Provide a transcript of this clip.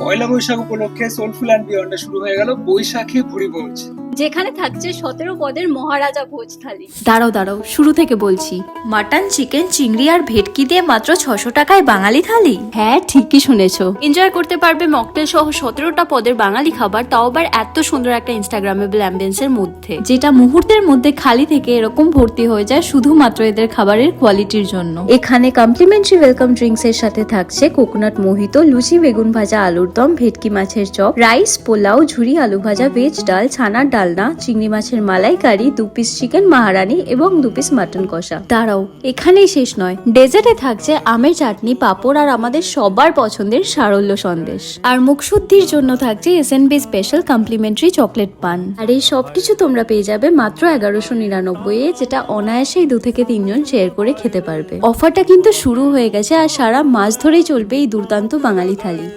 পয়লা বৈশাখ উপলক্ষে soulful and বিয়ন্ডে শুরু হয়ে গেল বৈশাখী ভুরি ভোজ, যেখানে থাকছে 17 পদের মহারাজা ভোজ থালি। দাঁড়াও শুরু থেকে বলছি। মাটন, চিকেন, চিংড়ি আর ভেটকি দিয়ে মাত্র 600 টাকায় বাঙালি থালি। হ্যাঁ, ঠিকই শুনেছো। এনজয় করতে পারবে মকটেল সহ 17টা পদের বাঙালি খাবার, তাও আবার এত সুন্দর একটা ইনস্টাগ্রামেবল অ্যাম্বিয়েন্সের মধ্যে, যেটা মুহূর্তের মধ্যে খালি থেকে এরকম ভর্তি হয়ে যায় শুধুমাত্র এদের খাবারের কোয়ালিটির জন্য। এখানে কমপ্লিমেন্টারি ওয়েলকাম ড্রিঙ্কস এর সাথে থাকছে কোকোনাট মোহিতো, লুচি, বেগুন ভাজা, আলুর দম, ভেটকি মাছের চপ, রাইস, পোলাও, ঝুরি আলু ভাজা, ভেজ ডাল, ছানার ডালনা, চিংড়ি মাছের মালাইকারি, 2 পিস চিকেন মাহারানি এবং 2 পিস মাটন কষা। দাঁড়াও, এখানেই শেষ নয়। ডেজার্টে থাকছে আমের চাটনি, পাঁপড় আর আমাদের সবার পছন্দের সারল্য সন্দেশ। আর মুখশুদ্ধির জন্য থাকছে এসএনবি স্পেশাল কমপ্লিমেন্টারি চকলেট পান। আর এই সবকিছু তোমরা পেয়ে যাবে মাত্র 1199 এ, যেটা অনায়াসেই 2 থেকে 3 জন শেয়ার করে খেতে পারবে। অফারটা কিন্তু শুরু হয়ে গেছে আর সারা মাস ধরেই চলবে এই দুর্দান্ত বাঙালি থালি।